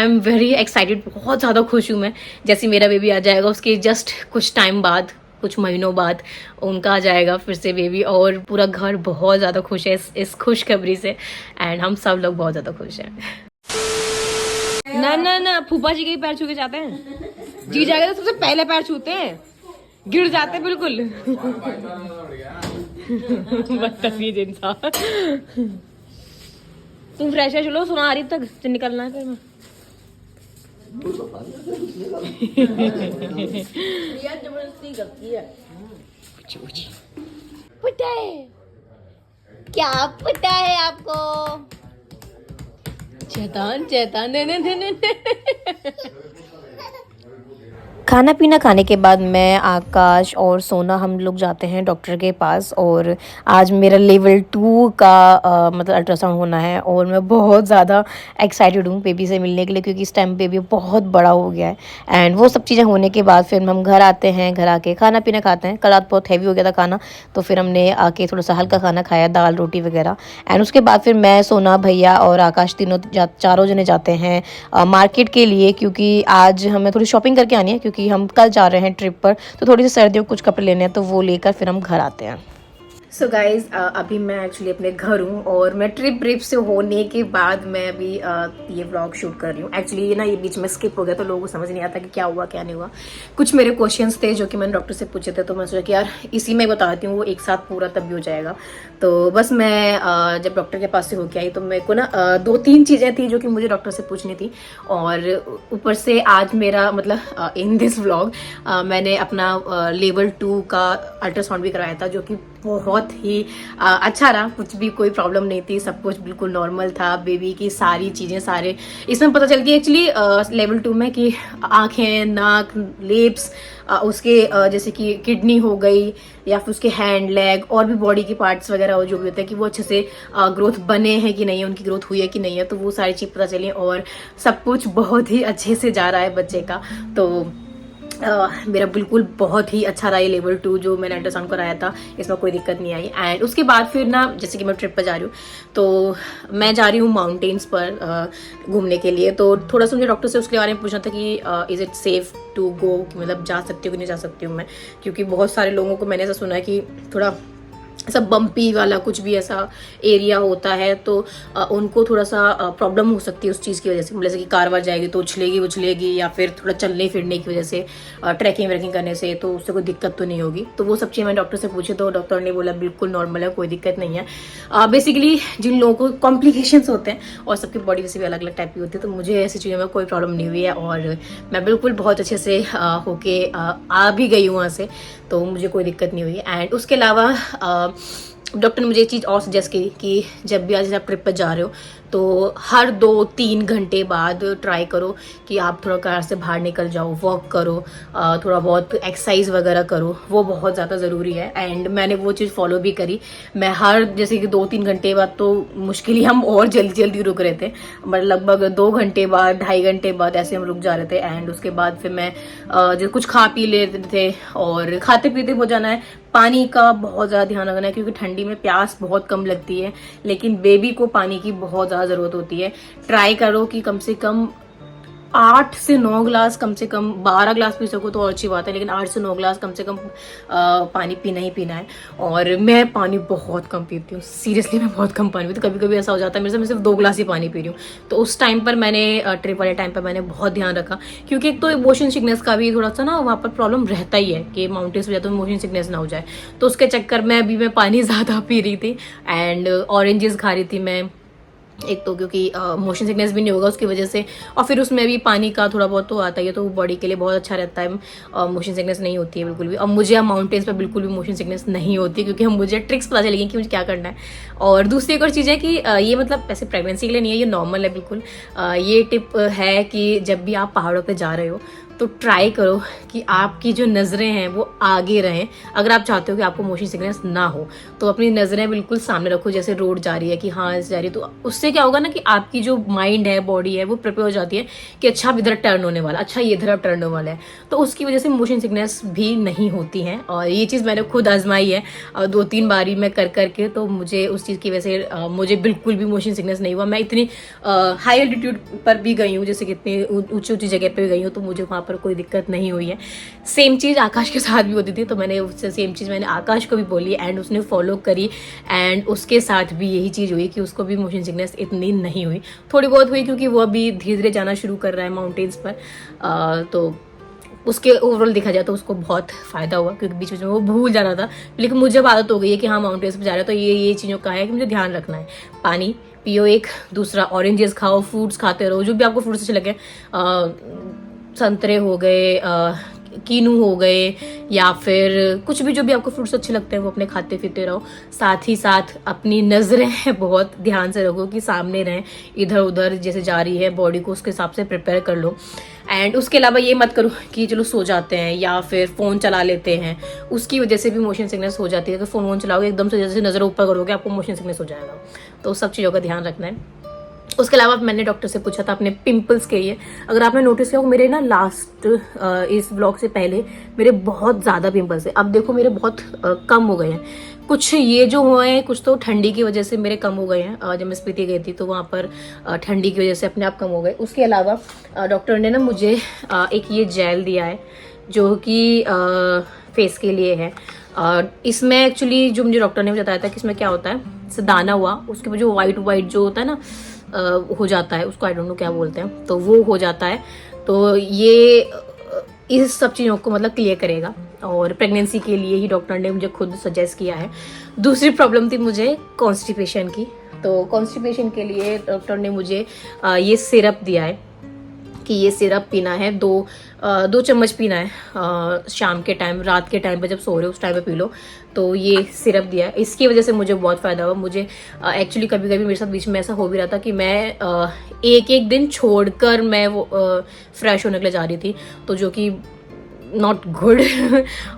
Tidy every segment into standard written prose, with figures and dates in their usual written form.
I am very excited, बहुत ज़्यादा खुश हूँ मैं। जैसे मेरा बेबी आ जाएगा उसके जस्ट कुछ टाइम बाद, कुछ महीनों बाद उनका आ जाएगा फिर से बेबी, और पूरा घर बहुत ज़्यादा खुश है इस खुशखबरी से। एंड हम सब लोग बहुत ज़्यादा खुश हैं। ना ना ना, फूफा जी के ही पैर छू के जाते हैं। जी जाएगा तो सबसे पहले पैर छूते हैं, गिर जाते हैं बिल्कुल। बदतमीज इंसान। तुम फ्रेश है, चलो सुना रही तक निकलना है फिर मैं। जबरदस्ती करती है। पता है क्या, पता है आपको? शैतान शैतान। खाना पीना खाने के बाद मैं, आकाश और सोना हम लोग जाते हैं डॉक्टर के पास। और आज मेरा लेवल 2 का मतलब अल्ट्रासाउंड होना है, और मैं बहुत ज़्यादा एक्साइटेड हूँ बेबी से मिलने के लिए, क्योंकि इस टाइम बेबी बहुत बड़ा हो गया है। एंड वो सब चीज़ें होने के बाद फिर हम घर आते हैं, घर आके खाना पीना खाते हैं। कल रात बहुत हैवी हो गया था खाना, तो फिर हमने आके थोड़ा सा हल्का खाना खाया, दाल रोटी वगैरह। एंड उसके बाद फिर मैं, सोना, भैया और आकाश तीनों चारों जने जाते हैं मार्केट के लिए, क्योंकि आज हमें थोड़ी शॉपिंग करके आनी है, क्योंकि हम कल जा रहे हैं ट्रिप पर। तो थोड़ी सी सर्दियों कुछ कपड़े लेने हैं, तो वो लेकर फिर हम घर आते हैं। सो गाइज, अभी मैं एक्चुअली अपने घर हूँ, और मैं ट्रिप से होने के बाद मैं अभी ये व्लॉग शूट कर रही हूँ। एक्चुअली ये ना, ये बीच में स्किप हो गया, तो लोगों को समझ नहीं आता कि क्या हुआ क्या नहीं हुआ। कुछ मेरे क्वेश्चंस थे जो कि मैंने डॉक्टर से पूछे थे, तो मैं सोचा कि यार इसी में बताती हूँ, वो एक साथ पूरा तब भी हो जाएगा। तो बस मैं जब डॉक्टर के पास से होके आई, तो मेरे को ना 2-3 चीज़ें थी जो कि मुझे डॉक्टर से पूछनी थी। और ऊपर से आज मेरा मतलब इन दिस व्लॉग मैंने अपना लेवल 2 का अल्ट्रासाउंड भी कराया था, जो कि बहुत ही अच्छा रहा। कुछ भी कोई प्रॉब्लम नहीं थी, सब कुछ बिल्कुल नॉर्मल था। बेबी की सारी चीज़ें सारे इसमें पता चलती है एक्चुअली लेवल 2 में, कि आँखें, नाक, लिप्स, उसके जैसे कि किडनी हो गई, या फिर उसके हैंड, लेग, और भी बॉडी के पार्ट्स वगैरह जो भी होते हैं, कि वो अच्छे से ग्रोथ बने हैं कि नहीं है, उनकी ग्रोथ हुई है कि नहीं है। तो वो सारी चीज़ पता चली, और सब कुछ बहुत ही अच्छे से जा रहा है बच्चे का। तो मेरा बिल्कुल बहुत ही अच्छा रहा ये लेवल 2 जो मैंने अल्ट्रासाउंड कराया था, इसमें कोई दिक्कत नहीं आई। एंड उसके बाद फिर ना, जैसे कि मैं ट्रिप पर जा रही हूँ, तो मैं जा रही हूँ माउंटेन्स पर घूमने के लिए। तो थोड़ा सा मुझे डॉक्टर से उसके बारे में पूछना था कि is it safe to go, मतलब जा सकती हूँ कि नहीं जा सकती हूँ मैं, क्योंकि बहुत सारे लोगों को मैंने ऐसा सुना है कि थोड़ा ऐसा बम्पी वाला कुछ भी ऐसा एरिया होता है, तो उनको थोड़ा सा प्रॉब्लम हो सकती है उस चीज़ की वजह से। जैसे कि कार वार जाएगी तो उछलेगी, या फिर थोड़ा चलने फिरने की वजह से, ट्रैकिंग व्रैकिंग करने से, तो उससे कोई दिक्कत तो नहीं होगी। तो वो सब चीज़ मैंने डॉक्टर से पूछी, तो डॉक्टर ने बोला बिल्कुल नॉर्मल है, कोई दिक्कत नहीं है। बेसिकली जिन लोगों को कॉम्प्लिकेशंस होते हैं, और सबकी बॉडी वैसे भी अलग अलग टाइप की होती है, तो मुझे ऐसी चीज़ों में कोई प्रॉब्लम नहीं हुई है, और मैं बिल्कुल बहुत अच्छे से होके आ भी गई हूँ वहाँ से, तो मुझे कोई दिक्कत नहीं हुई। एंड उसके अलावा डॉक्टर ने मुझे ये चीज़ और सजेस्ट की कि जब भी आज आप ट्रिप पर जा रहे हो, तो हर 2-3 घंटे बाद ट्राई करो कि आप थोड़ा कार से बाहर निकल जाओ, वॉक करो, थोड़ा बहुत एक्सरसाइज वगैरह करो, वो बहुत ज़्यादा ज़रूरी है। एंड मैंने वो चीज़ फॉलो भी करी। मैं हर जैसे कि 2-3 घंटे बाद, तो मुश्किल ही हम और जल्दी रुक रहे थे, मतलब लगभग 2 घंटे बाद, 2.5 घंटे बाद ऐसे हम रुक जा रहे थे। एंड उसके बाद फिर मैं जो कुछ खा पी लेते थे, और खाते पीते हो जाना है। पानी का बहुत ज़्यादा ध्यान रखना है, क्योंकि ठंडी में प्यास बहुत कम लगती है, लेकिन बेबी को पानी की बहुत ज़्यादा ज़रूरत होती है। ट्राई करो कि कम से कम 8 से 9 ग्लास, कम से कम 12 ग्लास पी सको तो और अच्छी बात है, लेकिन 8 से 9 ग्लास कम से कम पानी पीना ही पीना है। और मैं पानी बहुत कम पीती हूँ, सीरियसली मैं बहुत कम पानी पीती हूँ। कभी कभी ऐसा हो जाता है मेरे से, मैं सिर्फ 2 ग्लास ही पानी पी रही हूँ। तो उस टाइम पर मैंने ट्रिप वाले टाइम पर मैंने बहुत ध्यान रखा, क्योंकि एक तो मोशन सिकनेस का भी थोड़ा सा ना वहाँ पर प्रॉब्लम रहता ही है, कि माउंटेन्स में जाते तो मोशन सिकनेस ना हो जाए। तो उसके चक्कर में अभी मैं पानी ज़्यादा पी रही थी, एंड ऑरेंजेस खा रही थी मैं, एक तो क्योंकि मोशन सिकनेस भी नहीं होगा उसकी वजह से, और फिर उसमें भी पानी का थोड़ा बहुत तो आता ही है, तो बॉडी के लिए बहुत अच्छा रहता है। मोशन सिकनेस नहीं होती है बिल्कुल भी। और मुझे अब माउंटेन्स पे बिल्कुल भी मोशन सिकनेस नहीं होती, क्योंकि हम मुझे ट्रिक्स पता चलेंगी कि मुझे क्या करना है। और दूसरी एक और चीज़ है कि ये मतलब ऐसे प्रेगनेंसी के लिए नहीं है, ये नॉर्मल है बिल्कुल। ये टिप है कि जब भी आप पहाड़ों पर जा रहे हो, तो ट्राई करो कि आपकी जो नज़रें हैं वो आगे रहें। अगर आप चाहते हो कि आपको मोशन सिकनेस ना हो तो अपनी नज़रें बिल्कुल सामने रखो, जैसे रोड जा रही है कि हाँ ऐसे जा रही है, तो उससे क्या होगा ना कि आपकी जो माइंड है, बॉडी है, वो प्रिपेयर हो जाती है कि अच्छा अब इधर टर्न होने वाला, अच्छा ये इधर अब टर्न होने वाला है। तो उसकी वजह से मोशन सिकनेस भी नहीं होती है। और ये चीज़ मैंने खुद आजमाई है 2-3 बारी में कर करके, तो मुझे उस चीज़ की वजह से मुझे बिल्कुल भी मोशन सिकनेस नहीं हुआ। मैं इतनी हाई एल्टीट्यूड पर भी गई हूँ, जैसे कि इतनी ऊंची ऊंची जगह पे गई हूँ, तो मुझे वहाँ पर कोई दिक्कत नहीं हुई है। सेम चीज़ आकाश के साथ भी होती थी, तो मैंने उससे सेम चीज़ मैंने आकाश को भी बोली एंड उसने फॉलो करी एंड उसके साथ भी यही चीज़ हुई कि उसको भी मोशन सिकनेस इतनी नहीं हुई, थोड़ी बहुत हुई क्योंकि वो अभी धीरे धीरे जाना शुरू कर रहा है माउंटेन्स पर। तो उसके ओवरऑल देखा जाए तो उसको बहुत फ़ायदा हुआ, क्योंकि बीच बीच में वो भूल जा रहा था। लेकिन मुझे अब आदत हो गई है कि हाँ माउंटेन्स पर जा रहे हैं तो ये चीज़ों का है कि मुझे ध्यान रखना है। पानी पियो, एक दूसरा ऑरेंजेस खाओ, फ्रूट्स खाते रहो, जो भी आपको फ्रूट्स अच्छे लगे, संतरे हो गए, कीनू हो गए, या फिर कुछ भी जो भी आपको फ्रूट्स अच्छे लगते हैं वो अपने खाते पीते रहो। साथ ही साथ अपनी नज़रें बहुत ध्यान से रखो कि सामने रहें, इधर उधर जैसे जा रही है बॉडी को उसके हिसाब से प्रिपेयर कर लो। एंड उसके अलावा ये मत करो कि चलो सो जाते हैं या फिर फ़ोन चला लेते हैं, उसकी वजह से भी मोशन सिकनेस हो जाती है। अगर फ़ोन चलाओगे एकदम से जैसे नज़र ऊपर करोगे आपको मोशन सिकनेस हो जाएगा। तो सब चीज़ों का ध्यान रखना है। उसके अलावा मैंने डॉक्टर से पूछा था अपने पिंपल्स के लिए। अगर आपने नोटिस किया हो मेरे ना लास्ट इस ब्लॉग से पहले मेरे बहुत ज़्यादा पिंपल्स है, अब देखो मेरे बहुत कम हो गए हैं। कुछ ये जो हुए हैं, कुछ तो ठंडी की वजह से मेरे कम हो गए हैं। जब मैं स्पीति गई थी तो वहाँ पर ठंडी की वजह से अपने आप कम हो गए। उसके अलावा डॉक्टर ने ना मुझे एक ये जेल दिया है जो कि फेस के लिए है। इसमें एक्चुअली जो मुझे डॉक्टर ने बताया था कि इसमें क्या होता है, इससे दाना हुआ उसके जो वाइट वाइट जो होता है ना हो जाता है, उसको आई डोंट नो क्या बोलते हैं, तो वो हो जाता है। तो ये इस सब चीज़ों को मतलब क्लियर करेगा, और प्रेगनेंसी के लिए ही डॉक्टर ने मुझे खुद सजेस्ट किया है। दूसरी प्रॉब्लम थी मुझे कॉन्स्टिपेशन की, तो कॉन्स्टिपेशन के लिए डॉक्टर ने मुझे ये सिरप दिया है कि ये सिरप पीना है, 2 चम्मच पीना है शाम के टाइम, रात के टाइम पे जब सो रहे हो उस टाइम पे पी लो। तो ये सिरप दिया है, इसकी वजह से मुझे बहुत फ़ायदा हुआ। मुझे एक्चुअली कभी कभी मेरे साथ बीच में ऐसा हो भी रहा था कि मैं एक एक दिन छोड़कर मैं वो फ्रेश होने के लिए जा रही थी, तो जो कि नॉट गुड।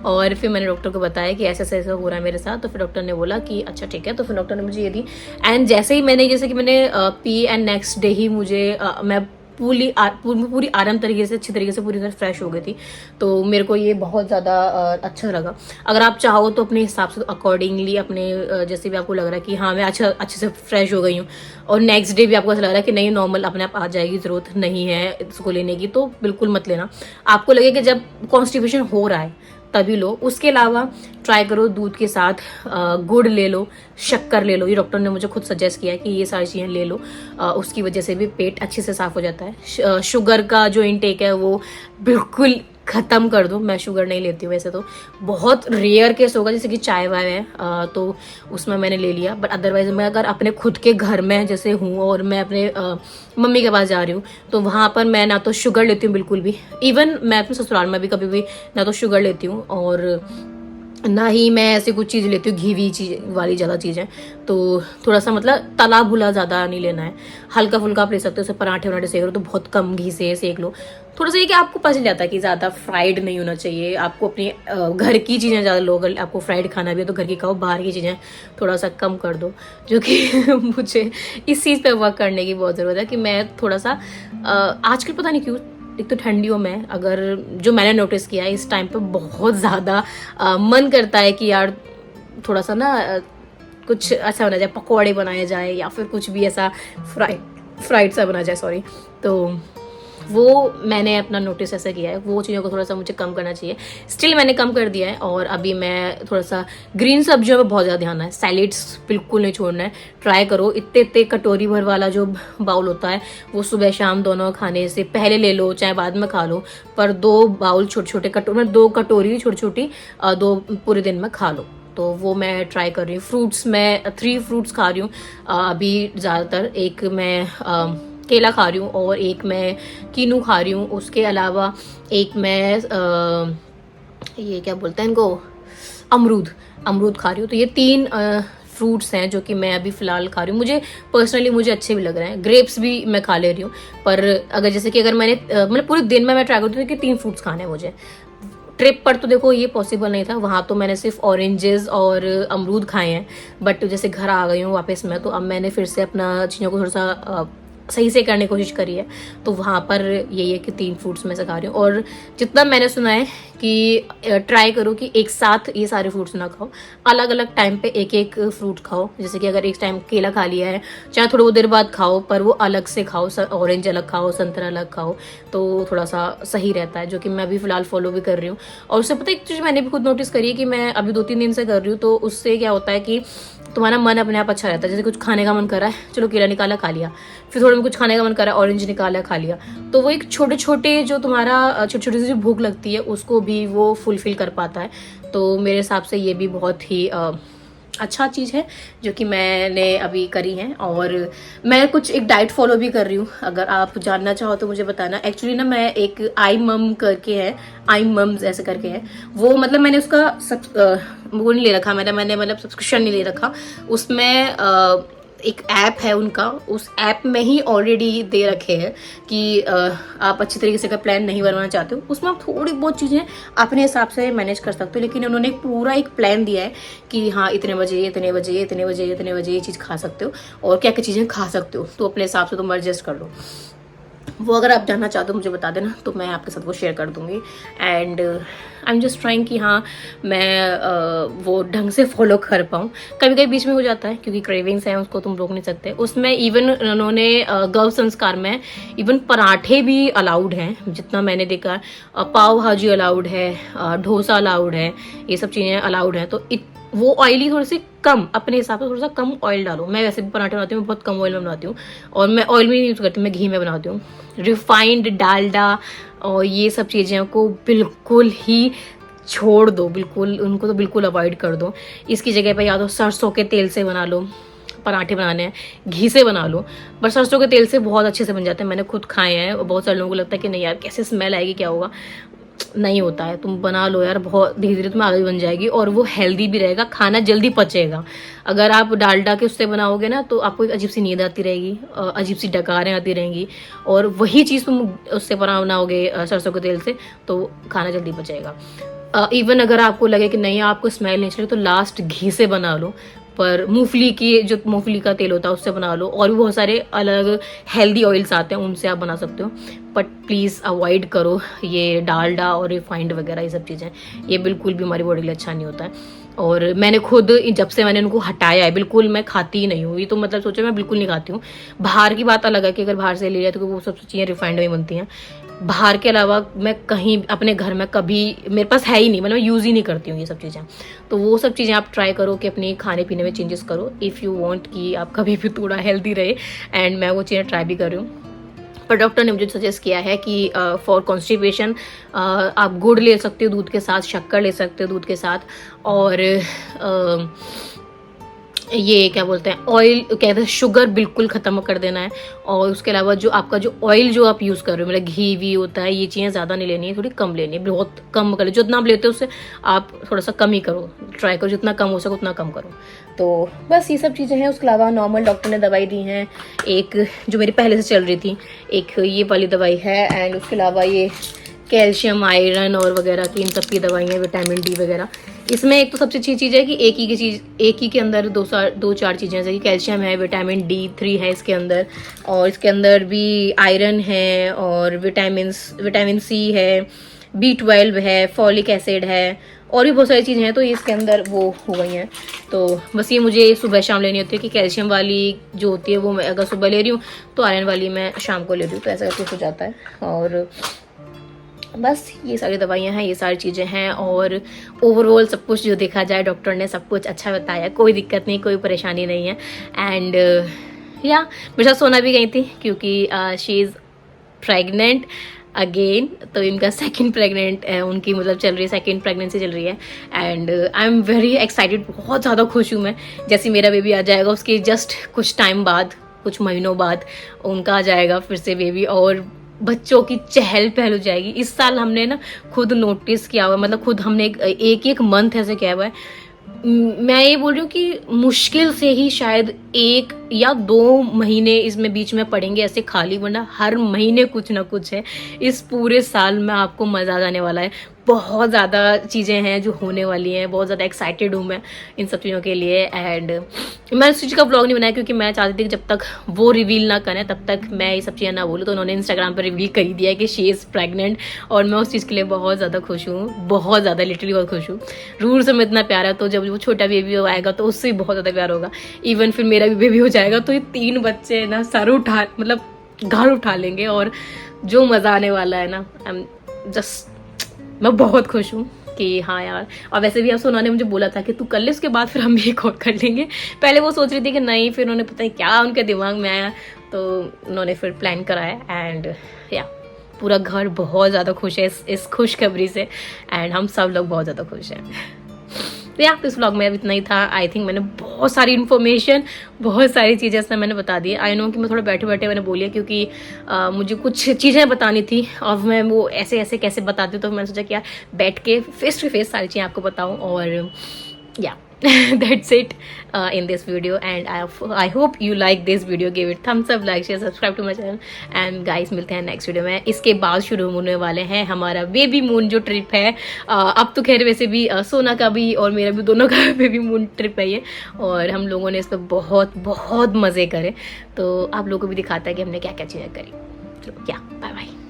और फिर मैंने डॉक्टर को बताया कि ऐसा ऐसा हो रहा है मेरे साथ, तो फिर डॉक्टर ने बोला कि अच्छा ठीक है, तो फिर डॉक्टर ने मुझे ये दी। एंड जैसे कि मैंने पी एंड नेक्स्ट डे ही मुझे मैं पूरी आराम तरीके से, अच्छी तरीके से पूरी तरह फ्रेश हो गई थी। तो मेरे को ये बहुत ज़्यादा अच्छा लगा। अगर आप चाहो तो अपने हिसाब से अकॉर्डिंगली अपने जैसे भी आपको लग रहा है कि हाँ मैं अच्छे से फ्रेश हो गई हूँ, और नेक्स्ट डे भी आपको ऐसा लग रहा है कि नहीं नॉर्मल अपने आप आ जाएगी, ज़रूरत नहीं है इसको लेने की, तो बिल्कुल मत लेना। आपको लगे कि जब कॉन्स्टिपेशन हो रहा है तभी लो। उसके अलावा ट्राई करो दूध के साथ गुड़ ले लो, शक्कर ले लो, ये डॉक्टर ने मुझे खुद सजेस्ट किया है कि ये सारी चीज़ें ले लो। उसकी वजह से भी पेट अच्छे से साफ हो जाता है। शुगर का जो इनटेक है वो बिल्कुल ख़त्म कर दो। मैं शुगर नहीं लेती हूँ वैसे, तो बहुत रेयर केस होगा जैसे कि चाय वाय है तो उसमें मैंने ले लिया, बट अदरवाइज मैं अगर अपने खुद के घर में जैसे हूँ और मैं अपने मम्मी के पास जा रही हूँ तो वहाँ पर मैं ना तो शुगर लेती हूँ बिल्कुल भी, इवन मैं अपने ससुराल में भी कभी भी ना तो शुगर लेती हूँ और ना ही मैं ऐसे कुछ चीज़ लेती हूँ घी चीज़ वाली ज़्यादा चीज़ें। तो थोड़ा सा मतलब तला भुला ज़्यादा नहीं लेना है, हल्का फुल्का आप ले सकते हो। जैसे पराठे वराठे सेक लो तो बहुत कम घी से सेक लो। थोड़ा सा ये कि आपको पता चल जाता है कि ज़्यादा फ्राइड नहीं होना चाहिए। आपको अपनी घर की चीज़ें ज़्यादा लो, अगर आपको फ्राइड खाना भी है तो घर की खाओ, बाहर की चीज़ें थोड़ा सा कम कर दो। जो कि मुझे इस चीज़ पर वर्क करने की बहुत ज़रूरत है कि मैं थोड़ा सा आजकल पता नहीं क्यों, एक तो ठंडियों में अगर जो मैंने नोटिस किया है इस टाइम पे बहुत ज़्यादा मन करता है कि यार थोड़ा सा ना कुछ अच्छा बना जाए, पकौड़े बनाए जाए या फिर कुछ भी ऐसा फ्राइड सा बना जाए, सॉरी। तो वो मैंने अपना नोटिस ऐसा किया है, वो चीज़ों को थोड़ा सा मुझे कम करना चाहिए। स्टिल मैंने कम कर दिया है और अभी मैं थोड़ा सा ग्रीन सब्जियों में बहुत ज़्यादा ध्यान है। सैलेड्स बिल्कुल नहीं छोड़ना है, ट्राई करो। इतने कटोरी भर वाला जो बाउल होता है वो सुबह शाम दोनों खाने से पहले ले लो चाहे बाद में खा लो, पर 2 बाउल छोटे छोटे कटोरी, 2 कटोरी छोटी छोटी 2 पूरे दिन में खा लो। तो वो मैं ट्राई कर रही हूँ। फ्रूट्स मैं 3 फ्रूट्स खा रही हूँ अभी ज़्यादातर। एक मैं केला खा रही हूँ और एक मैं कीनू खा रही हूँ। उसके अलावा एक मैं ये क्या बोलते हैं इनको, अमरूद खा रही हूँ। तो ये 3 फ्रूट्स हैं जो कि मैं अभी फ़िलहाल खा रही हूँ। मुझे पर्सनली मुझे अच्छे भी लग रहे हैं। ग्रेप्स भी मैं खा ले रही हूँ, पर अगर जैसे कि अगर मैंने मतलब पूरे दिन में मैं ट्राई करती हूँ कि 3 फ्रूट्स खाने हैं मुझे। ट्रिप पर तो देखो ये पॉसिबल नहीं था, वहाँ तो मैंने सिर्फ ऑरेंजेस और अमरूद खाए हैं। बट जैसे घर आ गई हूँ वापस में, तो अब मैंने फिर से अपना चीज़ों को थोड़ा सा सही से करने की कोशिश करी है। तो वहाँ पर यही है कि 3 फ्रूट्स में से खा रही हूँ। और जितना मैंने सुना है कि ट्राई करो कि एक साथ ये सारे फ्रूट्स ना खाओ, अलग अलग टाइम पे एक एक फ्रूट खाओ। जैसे कि अगर एक टाइम केला खा लिया है, चाहे थोड़ी देर बाद खाओ, पर वो अलग से खाओ। ऑरेंज अलग खाओ, संतरा अलग खाओ, तो थोड़ा सा सही रहता है, जो कि मैं अभी फ़िलहाल फॉलो भी कर रही हूँ। और उससे पता है एक चीज़ मैंने भी खुद नोटिस करी है कि मैं अभी 2-3 दिन से कर रही हूँ, तो उससे क्या होता है कि तुम्हारा मन अपने आप अच्छा रहता है। जैसे कुछ खाने का मन कर रहा है, चलो केला निकाला खा लिया, फिर थोड़ा में कुछ खाने का मन कर रहा है, ऑरेंज निकाला खा लिया। तो वो एक छोटे छोटे जो तुम्हारा छोटी छोटी सी जो भूख लगती है उसको भी वो फुलफिल कर पाता है। तो मेरे हिसाब से ये भी बहुत ही अच्छा चीज़ है जो कि मैंने अभी करी है। और मैं कुछ एक डाइट फॉलो भी कर रही हूँ, अगर आप जानना चाहो तो मुझे बताना। एक्चुअली ना मैं एक आई मम करके है, आई मम्स ऐसे करके है वो, मतलब मैंने उसका वो नहीं ले रखा, मैंने मतलब सब्सक्रिप्शन नहीं ले रखा। उसमें एक ऐप है उनका, उस ऐप में ही ऑलरेडी दे रखे हैं कि आप अच्छी तरीके से अगर प्लान नहीं बनवाना चाहते हो, उसमें आप थोड़ी बहुत चीज़ें अपने हिसाब से मैनेज कर सकते हो। लेकिन उन्होंने पूरा एक प्लान दिया है कि हाँ इतने बजे इतने बजे इतने बजे इतने बजे ये चीज़ खा सकते हो और क्या क्या चीज़ें खा सकते हो, तो अपने हिसाब से तुम एडजस्ट कर लो। वो अगर आप जानना चाहते हो मुझे बता देना, तो मैं आपके साथ वो शेयर कर दूँगी। And I am just trying कि हाँ मैं वो ढंग से फॉलो कर पाऊँ। कभी कभी बीच में हो जाता है क्योंकि क्रेविंग्स हैं, उसको तुम रोक नहीं सकते। उसमें इवन उन्होंने गौ संस्कार में इवन पराठे भी अलाउड हैं, जितना मैंने देखा। पाव भाजी अलाउड है, डोसा अलाउड है, ये सब चीज़ें अलाउड हैं। तो वो ऑयली थोड़ी सी कम, अपने हिसाब से थोड़ा सा कम ऑयल डालो। मैं वैसे भी पराठे बनाती हूँ, मैं बहुत कम ऑयल में बनाती हूँ, और मैं ऑयल भी नहीं यूज़ करती, मैं घी में बनाती हूँ। रिफाइंड डालडा और ये सब चीज़ें को बिल्कुल ही छोड़ दो, बिल्कुल उनको तो बिल्कुल अवॉइड कर दो। इसकी जगह पे या तो सरसों के तेल से बना लो, पराठे बनाने हैं घी से बना लो, पर सरसों के तेल से बहुत अच्छे से बन जाते हैं। मैंने खुद खाए हैं, और बहुत सारे लोगों को लगता है कि नहीं यार कैसे स्मेल आएगी, क्या होगा। नहीं होता है, तुम बना लो यार, बहुत धीरे धीरे तुम्हें आदत बन जाएगी और वो हेल्दी भी रहेगा, खाना जल्दी पचेगा। अगर आप डालडा के उससे बनाओगे ना, तो आपको एक अजीब सी नींद आती रहेगी, अजीब सी डकारें आती रहेंगी। और वही चीज़ तुम उससे बनाओगे सरसों के तेल से, तो खाना जल्दी पचेगा। इवन अगर आपको लगे कि नहीं आपको स्मेल नहीं चाहिए, तो लास्ट घी से बना लो, पर मूंगफली की जो मूंगफली का तेल होता है उससे बना लो। और भी बहुत सारे अलग हेल्दी ऑयल्स आते हैं, उनसे आप बना सकते हो। बट प्लीज़ अवॉइड करो ये डालडा और रिफाइंड वगैरह, ये सब चीज़ें, ये बिल्कुल भी हमारी बॉडी के लिए अच्छा नहीं होता है। और मैंने खुद जब से मैंने उनको हटाया है, बिल्कुल मैं खाती ही नहीं हूँ। ये तो मतलब सोचो मैं बिल्कुल नहीं खाती हूँ। बाहर की बात अलग है कि अगर बाहर से ले लिया तो वो सब चीज़ें रिफाइंड में बनती हैं। बाहर के अलावा मैं कहीं अपने घर में कभी, मेरे पास है ही नहीं, मतलब मैं यूज़ ही नहीं करती हूँ ये सब चीज़ें। तो वो सब चीज़ें आप ट्राई करो कि अपने खाने पीने में चेंजेस करो, इफ़ यू वांट कि आप कभी भी थोड़ा हेल्दी रहे। एंड मैं वो चीज़ें ट्राई भी कर रही हूँ। पर डॉक्टर ने मुझे सजेस्ट किया है कि फॉर कॉन्स्टिपेशन आप गुड़ ले सकते हो दूध के साथ, शक्कर ले सकते हो दूध के साथ, और ये क्या बोलते हैं ऑयल, कहते हैं शुगर बिल्कुल ख़त्म कर देना है। और उसके अलावा जो आपका जो ऑयल जो आप यूज़ कर रहे हो, मतलब घी वी होता है, ये चीज़ें ज़्यादा नहीं लेनी है, थोड़ी कम लेनी है, बहुत कम कर लो। जितना आप लेते हो उससे आप थोड़ा सा कम ही करो, ट्राई करो जितना कम हो सके उतना कम करो। तो बस ये सब चीज़ें हैं। उसके अलावा नॉर्मल डॉक्टर ने दवाई दी हैं, एक जो मेरी पहले से चल रही थी, एक ये वाली दवाई है, एंड उसके अलावा ये कैल्शियम आयरन और वगैरह की इन सब की दवाइयाँ, विटामिन डी वगैरह। इसमें एक तो सबसे अच्छी चीज़ है कि एक ही के अंदर दो चार चीज़ें, जैसे कि कैल्शियम है, विटामिन D3 है इसके अंदर, और इसके अंदर भी आयरन है, और विटामिन C है, B12 है, फॉलिक एसिड है, और भी बहुत सारी चीज़ें हैं। तो इसके अंदर वो हो गई हैं। तो बस ये मुझे सुबह शाम लेनी होती है कि कैल्शियम वाली जो होती है वो मैं अगर सुबह ले रही हूँ, तो आयरन वाली मैं शाम को ले रही हूँ, तो ऐसा कुछ हो जाता है। और बस ये सारी दवाइयाँ हैं, ये सारी चीज़ें हैं। और ओवरऑल सब कुछ जो देखा जाए, डॉक्टर ने सब कुछ अच्छा बताया, कोई दिक्कत नहीं, कोई परेशानी नहीं है। एंड या मेरे साथ सोना भी गई थी क्योंकि शी इज़ प्रेग्नेंट अगेन, तो इनका सेकंड प्रेग्नेंट उनकी मतलब चल रही है, सेकंड प्रेगनेंसी चल रही है। And I am very excited, बहुत ज़्यादा खुश हूँ मैं। जैसे मेरा बेबी आ जाएगा उसके जस्ट कुछ टाइम बाद, कुछ महीनों बाद उनका आ जाएगा फिर से बेबी, और बच्चों की चहल पहल हो जाएगी। इस साल हमने ना खुद नोटिस किया हुआ, मतलब खुद हमने एक मंथ ऐसे किया हुआ है, मैं ये बोल रही हूँ कि मुश्किल से ही शायद 1 या 2 महीने इसमें बीच में पड़ेंगे ऐसे खाली, वरना हर महीने कुछ ना कुछ है। इस पूरे साल में आपको मज़ा आ जाने वाला है। बहुत ज़्यादा चीज़ें हैं जो होने वाली हैं, बहुत ज़्यादा एक्साइटेड हूँ मैं इन सब चीज़ों के लिए। एंड मैं इस चीज़ का व्लॉग नहीं बनाया क्योंकि मैं चाहती थी कि जब तक वो रिवील ना करें तब तक मैं ये सब चीज़ें ना बोलूँ। तो उन्होंने इंस्टाग्राम पर रिवील कर दिया कि शी इज़ प्रेग्नेंट, और मैं उस चीज़ के लिए बहुत ज़्यादा खुश हूँ, बहुत ज़्यादा, लिटरली बहुत खुश हूँ। रूर से मैं इतना प्यार है, तो जब वो छोटा बेबी आएगा तो उससे भी बहुत ज़्यादा प्यार होगा। इवन फिर मेरा भी बेबी हो जाएगा तो ये 3 बच्चे ना सर उठा, मतलब घर उठा लेंगे, और जो मज़ा आने वाला है ना, आई एम जस्ट, मैं बहुत खुश हूँ कि हाँ यार। और वैसे भी अब सोना ने मुझे बोला था कि तू कर ले, उसके बाद फिर हम एक और कर लेंगे। पहले वो सोच रही थी कि नहीं, फिर उन्होंने पता नहीं क्या उनके दिमाग में आया, तो उन्होंने फिर प्लान कराया। एंड या पूरा घर बहुत ज़्यादा खुश है इस खुशखबरी से, एंड हम सब लोग बहुत ज़्यादा खुश हैं। तो या इस व्लॉग में अब इतना ही था। आई थिंक मैंने बहुत सारी इन्फॉर्मेशन, बहुत सारी चीज़ें इसमें मैंने बता दी। आई नो कि मैं थोड़ा बैठे बैठे मैंने बोली है क्योंकि मुझे कुछ चीज़ें बतानी थी, और मैं वो ऐसे ऐसे कैसे बताती हूँ, तो मैंने सोचा कि यार बैठ के फेस टू फेस सारी चीज़ें आपको बताऊँ। और या that's it in this video, and I hope you like this video. Give it thumbs up, like, share, subscribe to my channel, and guys मिलते हैं नेक्स्ट वीडियो में। इसके बाद शुरू होने वाले हैं हमारा बेबी मून जो ट्रिप है। अब तो खैर वैसे भी सोना का भी और मेरा भी दोनों का बेबी मून ट्रिप है ये, और हम लोगों ने इस पर बहुत बहुत मज़े करे। तो आप लोगों को भी दिखाता है कि हमने क्या क्या चीज़ें करी। चलो क्या, बाय बाय।